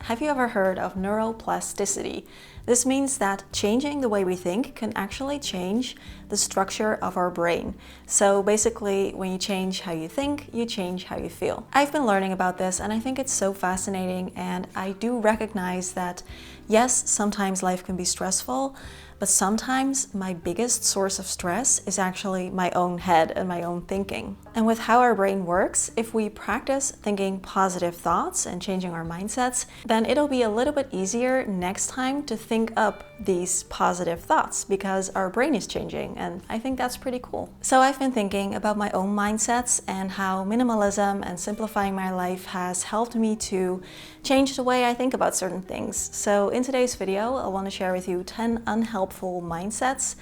Have you ever heard of neuroplasticity? This means that changing the way we think can actually change the structure of our brain. So basically, when you change how you think, you change how you feel. I've been learning about this and I think it's so fascinating, and I do recognize that yes, sometimes life can be stressful, but sometimes my biggest source of stress is actually my own head and my own thinking. And with how our brain works, if we practice thinking positive thoughts and changing our mindsets, then it'll be a little bit easier next time to think up these positive thoughts because our brain is changing, and I think that's pretty cool. So I've been thinking about my own mindsets and how minimalism and simplifying my life has helped me to change the way I think about certain things. So in today's video, I want to share with you 10 unhelpful mindsets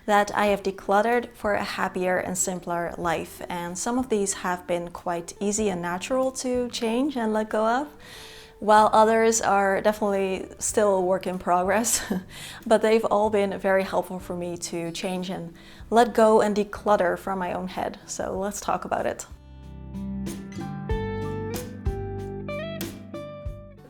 that I have decluttered for a happier and simpler life. And some of these have been quite easy and natural to change and let go of, while others are definitely still a work in progress. But they've all been very helpful for me to change and let go and declutter from my own head. So let's talk about it.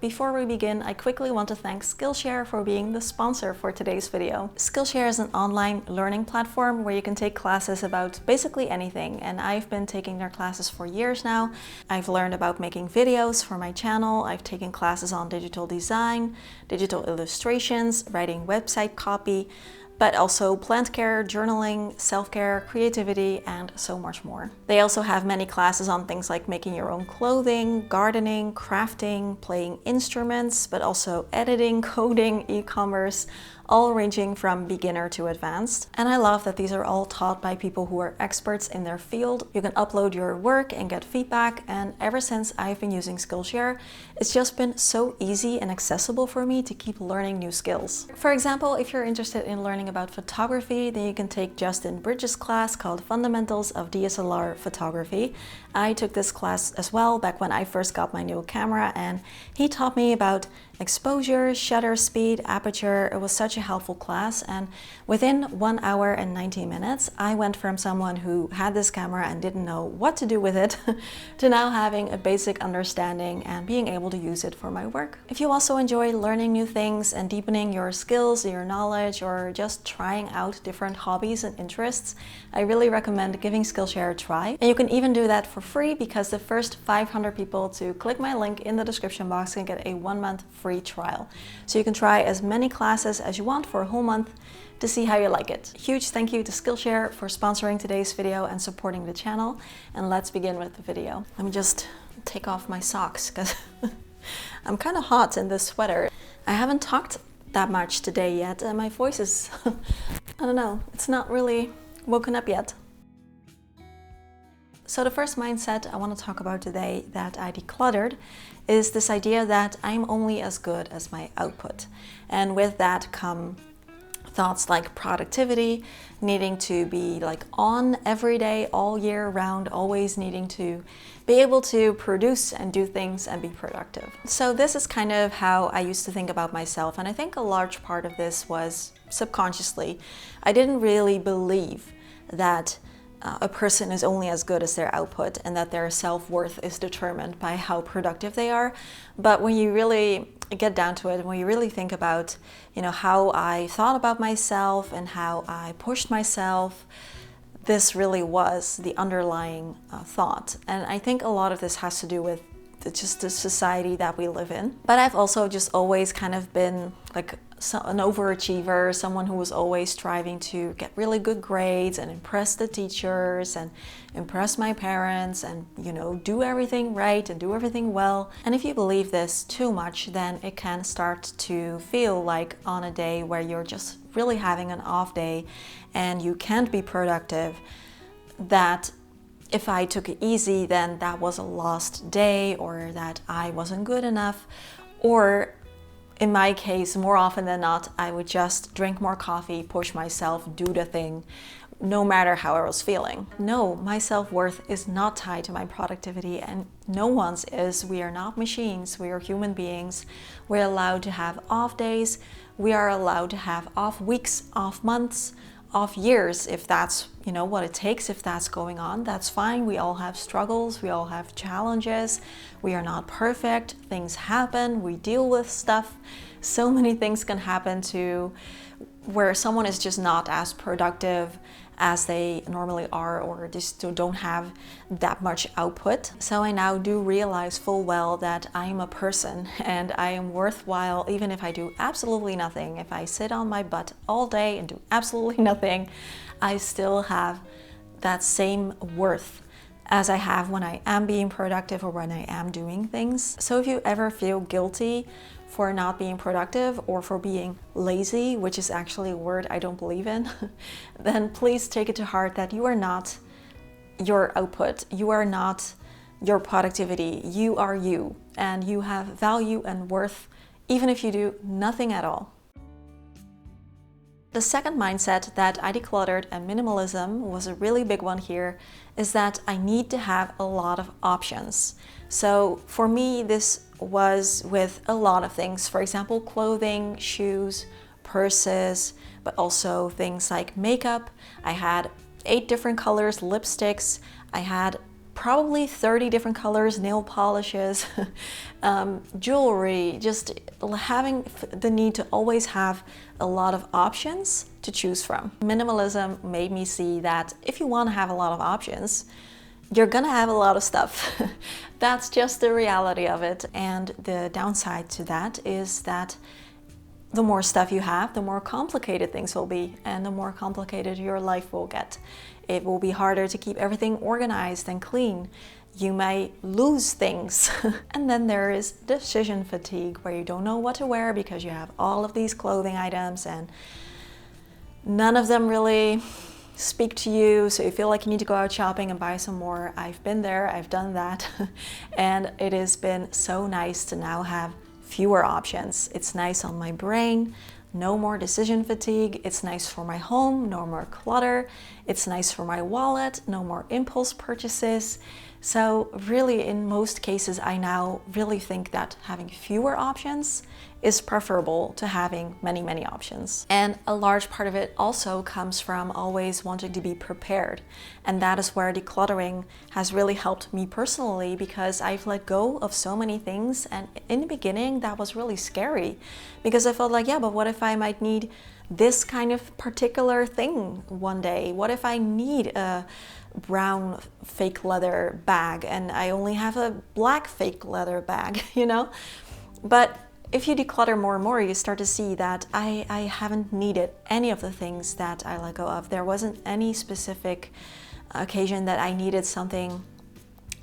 Before we begin, I quickly want to thank Skillshare for being the sponsor for today's video. Skillshare is an online learning platform where you can take classes about basically anything, and I've been taking their classes for years now. I've learned about making videos for my channel, I've taken classes on digital design, digital illustrations, writing website copy, but also plant care, journaling, self-care, creativity, and so much more. They also have many classes on things like making your own clothing, gardening, crafting, playing instruments, but also editing, coding, e-commerce, all ranging from beginner to advanced. And I love that these are all taught by people who are experts in their field. You can upload your work and get feedback, and ever since I've been using Skillshare, it's just been so easy and accessible for me to keep learning new skills. For example, if you're interested in learning about photography, then you can take Justin Bridges' class called Fundamentals of DSLR Photography. I took this class as well back when I first got my new camera, and he taught me about exposure, shutter speed, aperture. It was such a helpful class, and within 1 hour and 90 minutes, I went from someone who had this camera and didn't know what to do with it to now having a basic understanding and being able to use it for my work. If you also enjoy learning new things and deepening your skills, your knowledge, or just trying out different hobbies and interests, I really recommend giving Skillshare a try. And you can even do that for free, because the first 500 people to click my link in the description box can get a 1-month free trial. So you can try as many classes as you want for a whole month to see how you like it. Huge thank you to Skillshare for sponsoring today's video and supporting the channel. And let's begin with the video. Let me just take off my socks because I'm kind of hot in this sweater. I haven't talked that much today yet, and my voice is, I don't know, it's not really woken up yet. So the first mindset I want to talk about today that I decluttered is this idea that I'm only as good as my output. And with that come thoughts like productivity, needing to be like on every day, all year round, always needing to be able to produce and do things and be productive. So this is kind of how I used to think about myself, and I think a large part of this was subconsciously. I didn't really believe that a person is only as good as their output and that their self-worth is determined by how productive they are. But when you really get down to it, when you really think about, how I thought about myself and how I pushed myself, this really was the underlying thought. And I think a lot of this has to do with just the society that we live in. But I've also just always kind of been like an overachiever, someone who was always striving to get really good grades and impress the teachers and impress my parents and, do everything right and do everything well. And if you believe this too much, then it can start to feel like on a day where you're just really having an off day and you can't be productive, that if I took it easy, then that was a lost day, or that I wasn't good enough, or in my case, more often than not, I would just drink more coffee, push myself, do the thing, no matter how I was feeling. No, my self-worth is not tied to my productivity, and no one's is. We are not machines, we are human beings. We're allowed to have off days, we are allowed to have off weeks, off months, off years if that's, you know, what it takes. If that's going on, that's fine. We all have struggles, we all have challenges, we are not perfect, things happen, we deal with stuff. So many things can happen to where someone is just not as productive as they normally are, or just don't have that much output. So I now do realize full well that I am a person and I am worthwhile even if I do absolutely nothing. If I sit on my butt all day and do absolutely nothing, I still have that same worth as I have when I am being productive or when I am doing things. So if you ever feel guilty for not being productive or for being lazy, which is actually a word I don't believe in, then please take it to heart that you are not your output. You are not your productivity. You are you, and you have value and worth even if you do nothing at all. The second mindset that I decluttered, and minimalism was a really big one here, is that I need to have a lot of options. So for me, this was with a lot of things. For example, clothing, shoes, purses, but also things like makeup. I had 8 different colors lipsticks. I had probably 30 different colors nail polishes, jewelry, just having the need to always have a lot of options to choose from. Minimalism made me see that if you want to have a lot of options, you're gonna have a lot of stuff. That's just the reality of it. And the downside to that is that the more stuff you have, the more complicated things will be, and the more complicated your life will get. It will be harder to keep everything organized and clean. You may lose things. And then there is decision fatigue, where you don't know what to wear because you have all of these clothing items and none of them really speak to you, so you feel like you need to go out shopping and buy some more. I've been there, I've done that, and it has been so nice to now have fewer options. It's nice on my brain, no more decision fatigue. It's nice for my home, no more clutter. It's nice for my wallet, no more impulse purchases. So really, in most cases, I now really think that having fewer options is preferable to having many, many options. And a large part of it also comes from always wanting to be prepared. And that is where decluttering has really helped me personally, because I've let go of so many things. And in the beginning, that was really scary, because I felt like, yeah, but what if I might need this kind of particular thing one day? What if I need a brown fake leather bag and I only have a black fake leather bag, you know? But if you declutter more and more, you start to see that I haven't needed any of the things that I let go of. There wasn't any specific occasion that I needed something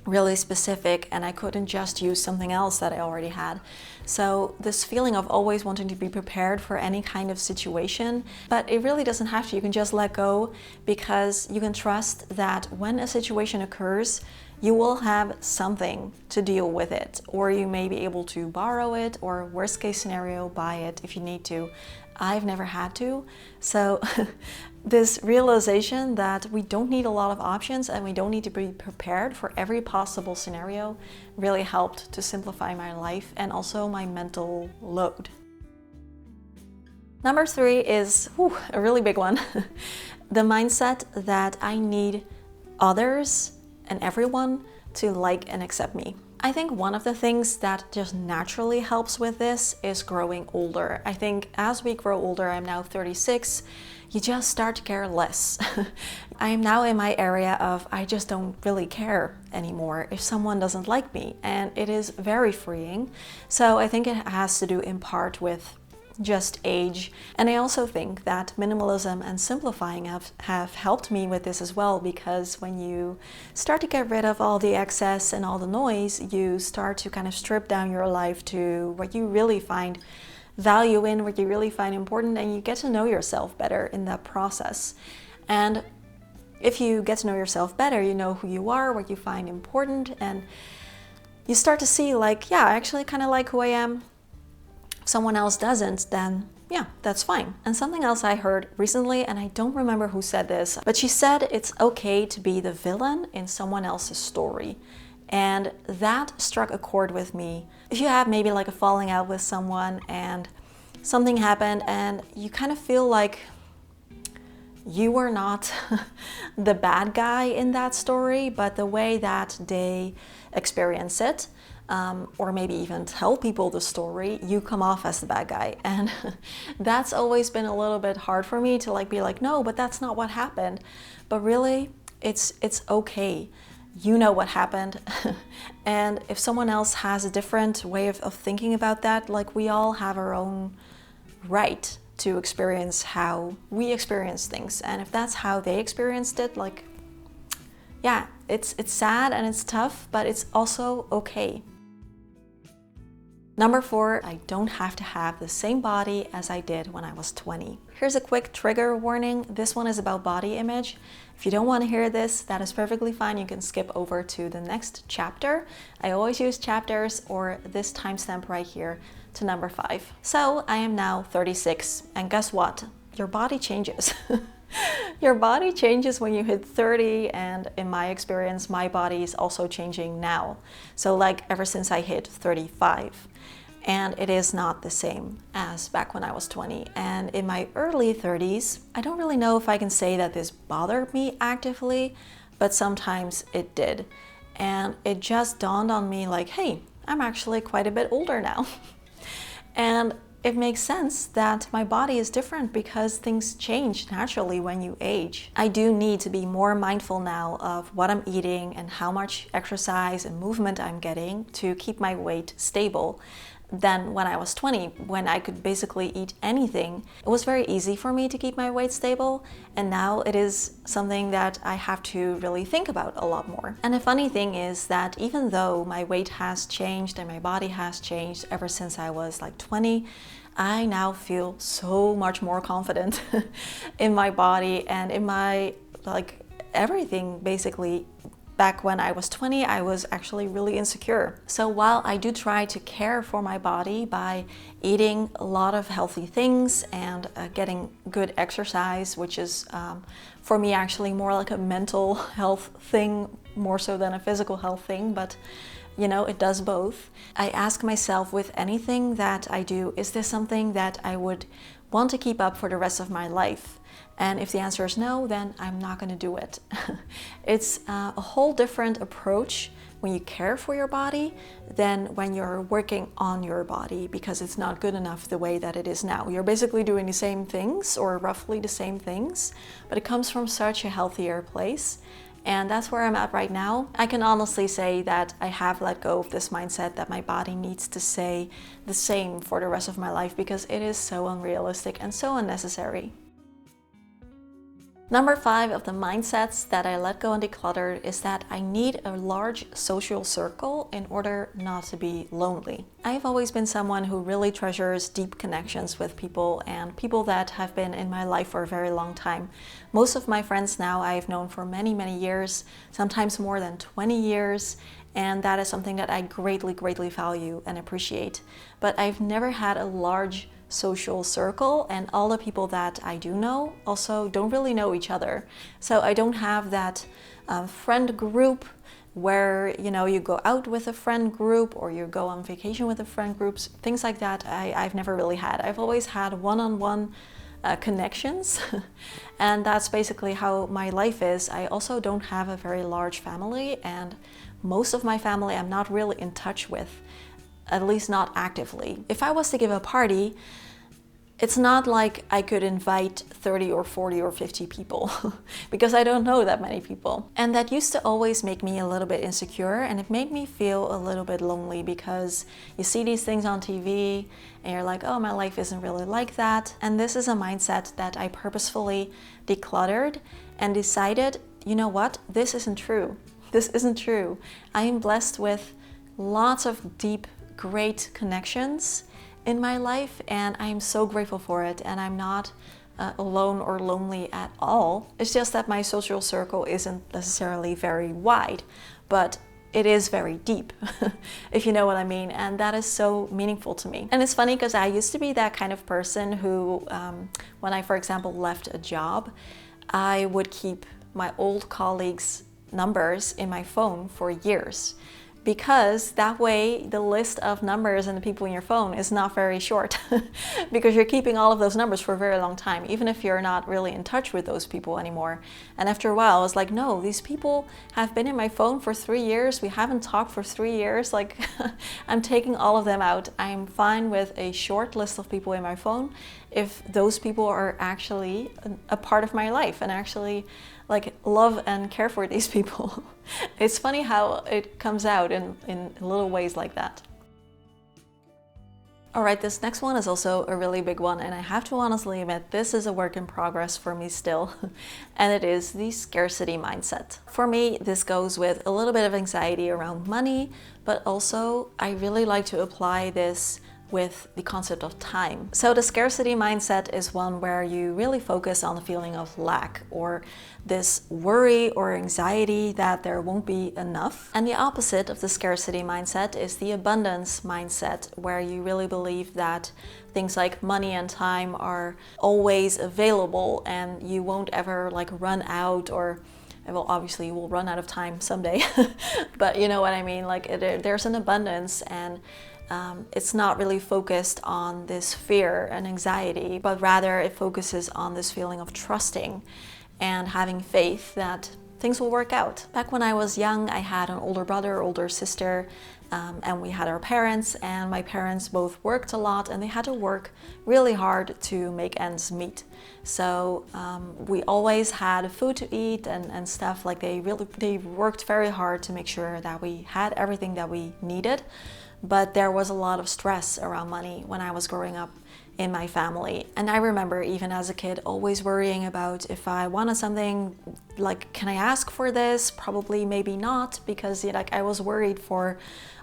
really specific and I couldn't just use something else that I already had. So this feeling of always wanting to be prepared for any kind of situation, but it really doesn't have to. You can just let go, because you can trust that when a situation occurs, you will have something to deal with it, or you may be able to borrow it, or worst case scenario, buy it if you need to. I've never had to. So this realization that we don't need a lot of options and we don't need to be prepared for every possible scenario really helped to simplify my life and also my mental load. Number 3 is a really big one. The mindset that I need others and everyone to like and accept me. I think one of the things that just naturally helps with this is growing older. I think as we grow older, I'm now 36, you just start to care less. I am now in my area of I just don't really care anymore if someone doesn't like me, and it is very freeing. So I think it has to do in part with just age. And I also think that minimalism and simplifying have helped me with this as well, because when you start to get rid of all the excess and all the noise, you start to kind of strip down your life to what you really find value in, what you really find important, and you get to know yourself better in that process. And if you get to know yourself better, you know who you are, what you find important, and you start to see like, yeah, I actually kind of like who I am. If someone else doesn't, then yeah, that's fine. And something else I heard recently, and I don't remember who said this, but she said it's okay to be the villain in someone else's story. And that struck a chord with me. If you have maybe like a falling out with someone and something happened and you kind of feel like you were not the bad guy in that story, but the way that they experience it, or maybe even tell people the story, you come off as the bad guy. And that's always been a little bit hard for me to like be like, no, but that's not what happened. But really, it's okay. You know what happened. And if someone else has a different way of thinking about that, like, we all have our own right to experience how we experience things. And if that's how they experienced it, like, yeah, it's sad and it's tough, but it's also okay. Number 4, I don't have to have the same body as I did when I was 20. Here's a quick trigger warning. This one is about body image. If you don't want to hear this, that is perfectly fine. You can skip over to the next chapter. I always use chapters or this timestamp right here to number 5. So I am now 36, and guess what? Your body changes. Your body changes when you hit 30, and in my experience, my body is also changing now. So like ever since I hit 35. And it is not the same as back when I was 20. And in my early 30s, I don't really know if I can say that this bothered me actively, but sometimes it did. And it just dawned on me like, hey, I'm actually quite a bit older now. And it makes sense that my body is different because things change naturally when you age. I do need to be more mindful now of what I'm eating and how much exercise and movement I'm getting to keep my weight stable than when I was 20, when I could basically eat anything. It was very easy for me to keep my weight stable, and now it is something that I have to really think about a lot more. And the funny thing is that even though my weight has changed and my body has changed ever since I was like 20, I now feel so much more confident in my body and in my, like, everything basically. Back when I was 20, I was actually really insecure. So while I do try to care for my body by eating a lot of healthy things and getting good exercise, which is for me actually more like a mental health thing, more so than a physical health thing, but you know, it does both. I ask myself with anything that I do, is this something that I would want to keep up for the rest of my life? And if the answer is no, then I'm not going to do it. It's a whole different approach when you care for your body than when you're working on your body because it's not good enough the way that it is now. You're basically doing the same things or roughly the same things, but it comes from such a healthier place. And that's where I'm at right now. I can honestly say that I have let go of this mindset that my body needs to stay the same for the rest of my life because it is so unrealistic and so unnecessary. Number 5 of the mindsets that I let go and declutter is that I need a large social circle in order not to be lonely. I've always been someone who really treasures deep connections with people and people that have been in my life for a very long time. Most of my friends now I've known for many, many years, sometimes more than 20 years, and that is something that I greatly, greatly value and appreciate. But I've never had a large social circle, and all the people that I do know also don't really know each other. So I don't have that friend group where, you know, you go out with a friend group or you go on vacation with a friend groups, things like that. I've never really had. I've always had one-on-one connections and that's basically how my life is. I also don't have a very large family, and most of my family I'm not really in touch with, at least not actively. If I was to give a party, it's not like I could invite 30 or 40 or 50 people because I don't know that many people. And that used to always make me a little bit insecure, and it made me feel a little bit lonely because you see these things on TV and you're like, oh, my life isn't really like that. And this is a mindset that I purposefully decluttered and decided, you know what, this isn't true. This isn't true. I am blessed with lots of deep, great connections in my life, and I'm so grateful for it, and I'm not alone or lonely at all. It's just that my social circle isn't necessarily very wide, but it is very deep, if you know what I mean, and that is so meaningful to me. And it's funny because I used to be that kind of person who, when I, for example, left a job, I would keep my old colleagues' numbers in my phone for years, because that way the list of numbers and the people in your phone is not very short because you're keeping all of those numbers for a very long time, even if you're not really in touch with those people anymore. And after a while, I was like, no, these people have been in my phone for 3 years. We haven't talked for 3 years. Like, I'm taking all of them out. I'm fine with a short list of people in my phone if those people are actually a part of my life and actually like love and care for these people. It's funny how it comes out in little ways like that. Alright, this next one is also a really big one, and I have to honestly admit this is a work in progress for me still, and it is the scarcity mindset. For me, this goes with a little bit of anxiety around money, but also I really like to apply this with the concept of time. So the scarcity mindset is one where you really focus on the feeling of lack or this worry or anxiety that there won't be enough. And the opposite of the scarcity mindset is the abundance mindset, where you really believe that things like money and time are always available and you won't ever like run out, or well, obviously you will run out of time someday, but you know what I mean, like there's an abundance, and it's not really focused on this fear and anxiety, but rather it focuses on this feeling of trusting and having faith that things will work out. Back when I was young, I had an older brother, older sister, and we had our parents, and my parents both worked a lot and they had to work really hard to make ends meet. So we always had food to eat and stuff. Like they worked very hard to make sure that we had everything that we needed. But there was a lot of stress around money when I was growing up in my family. And I remember even as a kid always worrying about if I wanted something, like, can I ask for this? Probably, maybe not, because like I was worried for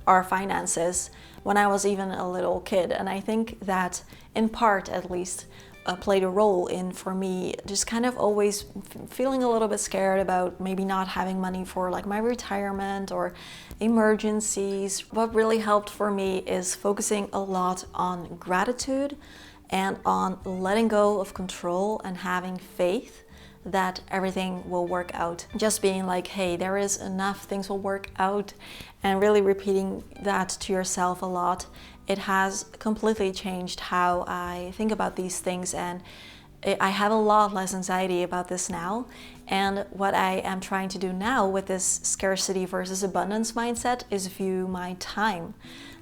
our finances when I was even a little kid. And I think that in part, at least, played a role in, for me, just kind of always feeling a little bit scared about maybe not having money for like my retirement or emergencies. What really helped for me is focusing a lot on gratitude and on letting go of control and having faith that everything will work out. Just being like, hey, there is enough, things will work out, and really repeating that to yourself a lot. It has completely changed how I think about these things, and I have a lot less anxiety about this now. And what I am trying to do now with this scarcity versus abundance mindset is view my time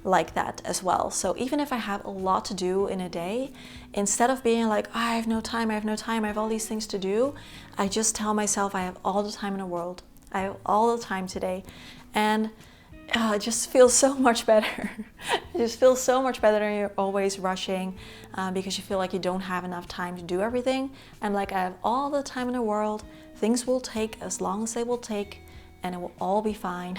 like that as well. So even if I have a lot to do in a day, instead of being like, oh, I have no time, I have all these things to do, I just tell myself I have all the time in the world. I have all the time today. And it just feels so much better. It just feels so much better than you're always rushing because you feel like you don't have enough time to do everything. And like, I have all the time in the world. Things will take as long as they will take, and it will all be fine.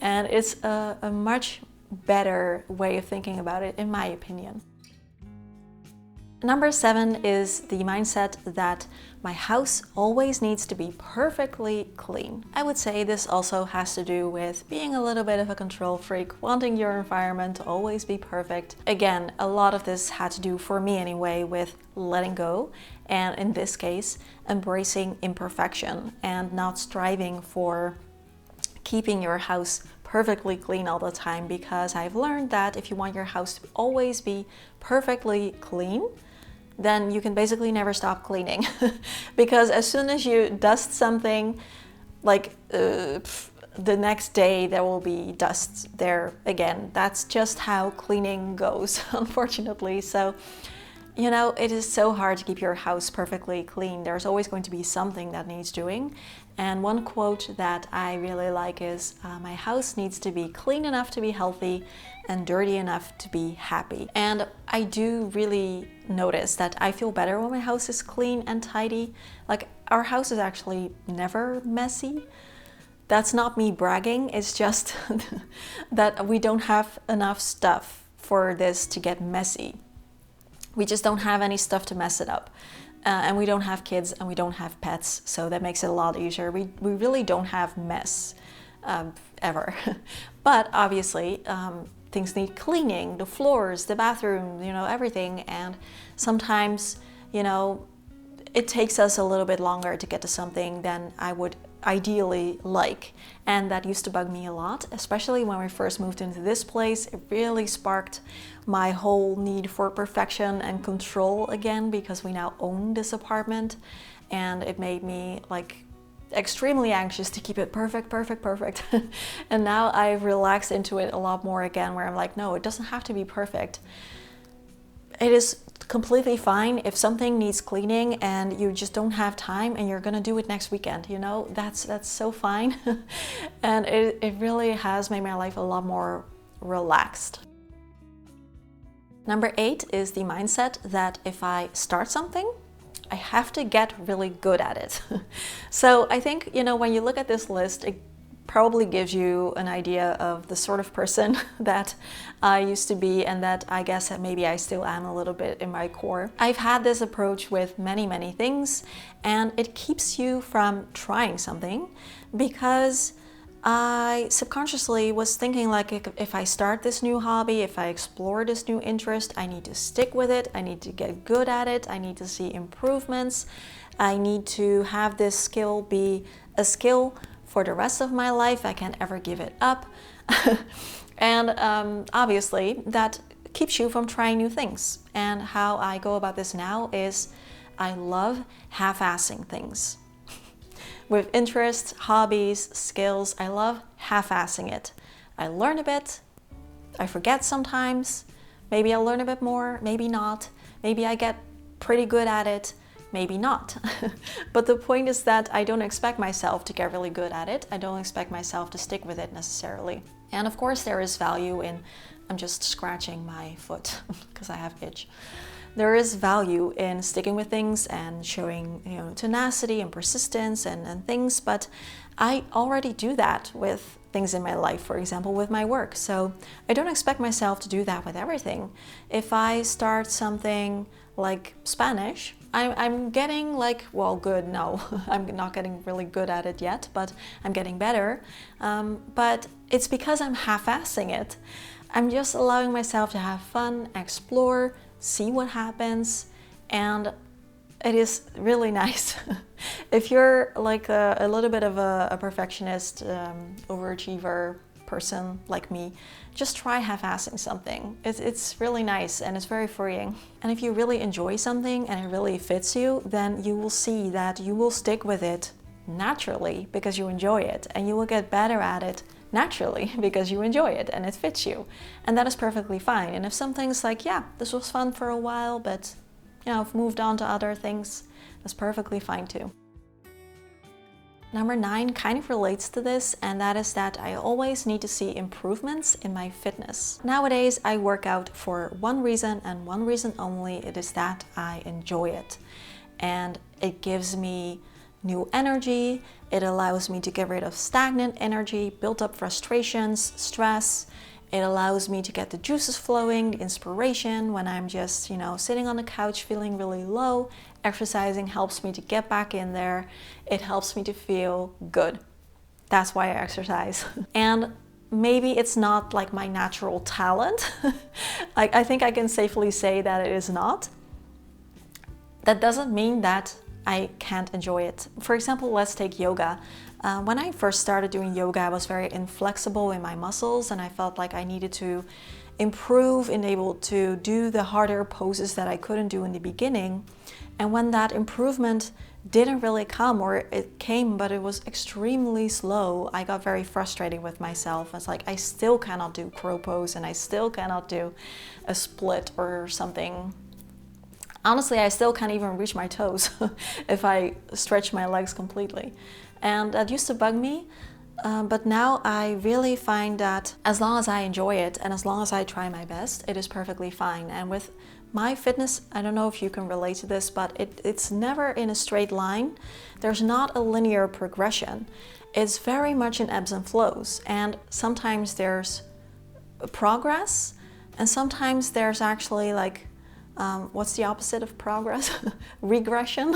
And it's a much better way of thinking about it, in my opinion. Number 7 is the mindset that my house always needs to be perfectly clean. I would say this also has to do with being a little bit of a control freak, wanting your environment to always be perfect. Again, a lot of this had to do, for me anyway, with letting go, and in this case, embracing imperfection and not striving for keeping your house perfectly clean all the time, because I've learned that if you want your house to always be perfectly clean, then you can basically never stop cleaning. Because as soon as you dust something, like the next day there will be dust there again. That's just how cleaning goes, unfortunately. So, you know, it is so hard to keep your house perfectly clean. There's always going to be something that needs doing. And one quote that I really like is, my house needs to be clean enough to be healthy and dirty enough to be happy. And I do really notice that I feel better when my house is clean and tidy. Like, our house is actually never messy. That's not me bragging, it's just that we don't have enough stuff for this to get messy. We just don't have any stuff to mess it up. And we don't have kids and we don't have pets, so that makes it a lot easier. We really don't have mess ever. But obviously, things need cleaning, the floors, the bathroom, you know, everything. And sometimes, you know, it takes us a little bit longer to get to something than I would ideally like. And that used to bug me a lot, especially when we first moved into this place. It really sparked my whole need for perfection and control again, because we now own this apartment, and it made me like extremely anxious to keep it perfect. And now I've relaxed into it a lot more again, where I'm like, no, it doesn't have to be perfect. It is completely fine if something needs cleaning and you just don't have time and you're gonna do it next weekend, you know, that's so fine. And it really has made my life a lot more relaxed. Number 8 is the mindset that if I start something, I have to get really good at it. So I think, you know, when you look at this list, it probably gives you an idea of the sort of person that I used to be, and that I guess that maybe I still am a little bit in my core. I've had this approach with many things, and it keeps you from trying something, because I subconsciously was thinking like, if I start this new hobby, if I explore this new interest, I need to stick with it, I need to get good at it, I need to see improvements, I need to have this skill be a skill for the rest of my life, I can't ever give it up. And obviously that keeps you from trying new things. And how I go about this now is I love half-assing things. With interests, hobbies, skills, I love half-assing it. I learn a bit, I forget sometimes, maybe I'll learn a bit more, maybe not, maybe I get pretty good at it, maybe not. But the point is that I don't expect myself to get really good at it. I don't expect myself to stick with it necessarily. And of course there is value in, I'm just scratching my foot because I have itch. There is value in sticking with things and showing, you know, tenacity and persistence and things, but I already do that with things in my life, for example, with my work. So I don't expect myself to do that with everything. If I start something like Spanish, I'm getting like, well, good, no, I'm not getting really good at it yet, but I'm getting better. But it's because I'm half-assing it. I'm just allowing myself to have fun, explore, see what happens, and it is really nice. If you're like a little bit of a perfectionist, overachiever person like me, just try half-assing something. It's really nice and it's very freeing. And if you really enjoy something and it really fits you, then you will see that you will stick with it naturally because you enjoy it, and you will get better at it naturally because you enjoy it and it fits you. And that is perfectly fine. And if something's like, yeah, this was fun for a while, but you know, I've moved on to other things, that's perfectly fine too. Number 9 kind of relates to this, and that is that I always need to see improvements in my fitness. Nowadays I work out for one reason and one reason only. It is that I enjoy it, and it gives me new energy. It allows me to get rid of stagnant energy, built up frustrations, stress. It allows me to get the juices flowing, the inspiration when I'm just, you know, sitting on the couch feeling really low. Exercising helps me to get back in there. It helps me to feel good. That's why I exercise. And maybe it's not like my natural talent. I think I can safely say that it is not. That doesn't mean that I can't enjoy it. For example, let's take yoga. When I first started doing yoga, I was very inflexible in my muscles, and I felt like I needed to improve and able to do the harder poses that I couldn't do in the beginning. And when that improvement didn't really come, or it came but it was extremely slow, I got very frustrated with myself. It's like I still cannot do crow pose, and I still cannot do a split or something. Honestly, I still can't even reach my toes if I stretch my legs completely. And that used to bug me, but now I really find that as long as I enjoy it and as long as I try my best, it is perfectly fine. And with my fitness, I don't know if you can relate to this, but it's never in a straight line. There's not a linear progression. It's very much in ebbs and flows. And sometimes there's progress, and sometimes there's actually like, what's the opposite of progress? Regression,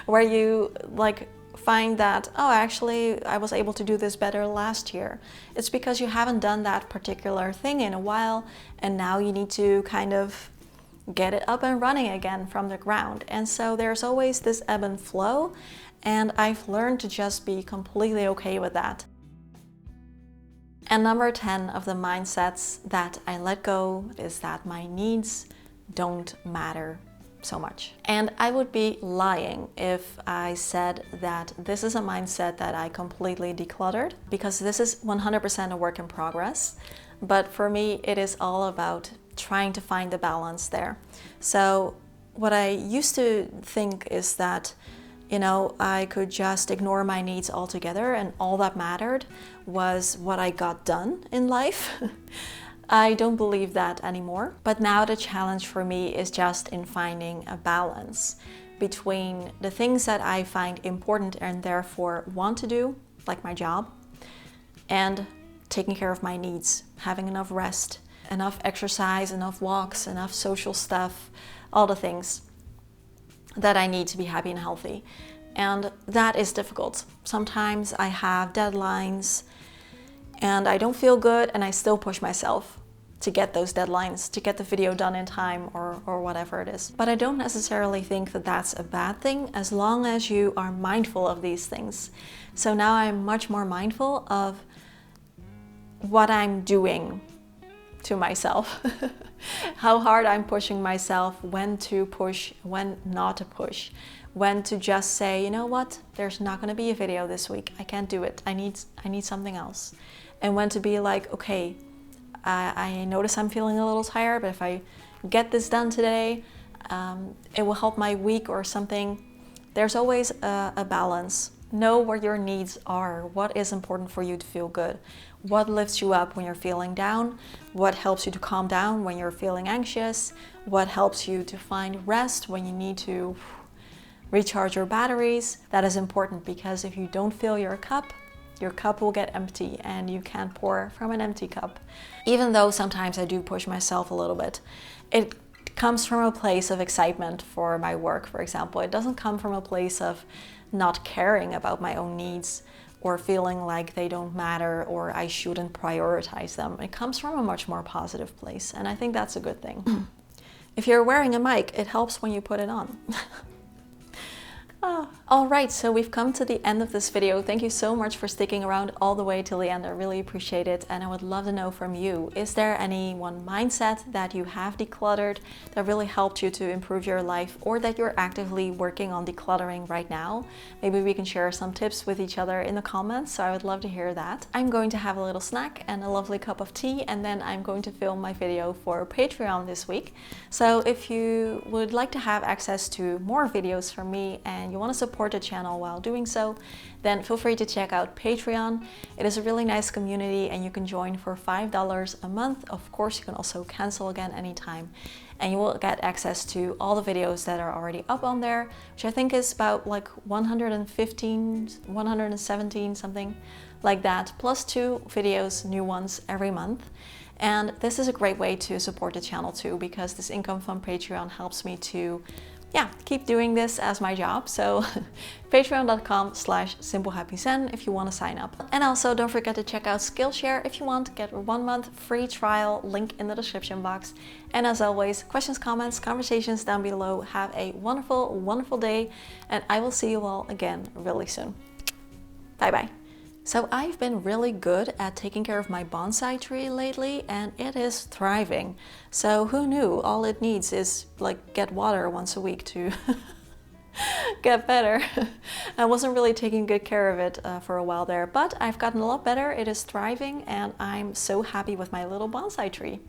where you like find that, oh, actually I was able to do this better last year. It's because you haven't done that particular thing in a while, and now you need to kind of get it up and running again from the ground. And so there's always this ebb and flow, And I've learned to just be completely okay with that. And number 10 of the mindsets that I let go is that my needs don't matter so much. And I would be lying if I said that this is a mindset that I completely decluttered, because this is 100% a work in progress. But for me, it is all about trying to find the balance there. So what I used to think is that, I could just ignore my needs altogether and all that mattered was what I got done in life. I don't believe that anymore. But now the challenge for me is just in finding a balance between the things that I find important and therefore want to do, like my job, and taking care of my needs, having enough rest, enough exercise, enough walks, enough social stuff, all the things that I need to be happy and healthy. And that is difficult. Sometimes I have deadlines and I don't feel good and I still push myself to get those deadlines, to get the video done in time or whatever it is. But I don't necessarily think that that's a bad thing as long as you are mindful of these things. So now I'm much more mindful of what I'm doing to myself, how hard I'm pushing myself, when to push, when not to push, when to just say, you know what, there's not going to be a video this week. I can't do it. I need something else. And when to be like, okay, I notice I'm feeling a little tired, but if I get this done today, it will help my week or something. There's always a balance. Know what your needs are, what is important for you to feel good, what lifts you up when you're feeling down, what helps you to calm down when you're feeling anxious, what helps you to find rest when you need to recharge your batteries. That is important, because if you don't fill your cup will get empty and you can't pour from an empty cup. Even though sometimes I do push myself a little bit, it comes from a place of excitement for my work, for example. It doesn't come from a place of not caring about my own needs or feeling like they don't matter or I shouldn't prioritize them. It comes from a much more positive place, and I think that's a good thing. If you're wearing a mic, it helps when you put it on. Alright, so we've come to the end of this video. Thank you so much for sticking around all the way till the end. I really appreciate it, and I would love to know from you, is there any one mindset that you have decluttered that really helped you to improve your life, or that you're actively working on decluttering right now? Maybe we can share some tips with each other in the comments, so I would love to hear that. I'm going to have a little snack and a lovely cup of tea, and then I'm going to film my video for Patreon this week. So if you would like to have access to more videos from me and you want to support the channel while doing so, then feel free to check out Patreon. It is a really nice community and you can join for $5 a month. Of course, you can also cancel again anytime, and you will get access to all the videos that are already up on there, which I think is about like 115, 117, something like that, plus 2 videos, new ones every month. And this is a great way to support the channel too, because this income from Patreon helps me to keep doing this as my job. So patreon.com/simplehappyzen if you want to sign up. And also don't forget to check out Skillshare if you want to get a 1-month free trial, link in the description box. And as always, questions, comments, conversations down below. Have a wonderful, wonderful day, and I will see you all again really soon. Bye bye. So I've been really good at taking care of my bonsai tree lately, and it is thriving. So who knew? All it needs is like get water once a week to get better. I wasn't really taking good care of it for a while there, but I've gotten a lot better. It is thriving and I'm so happy with my little bonsai tree.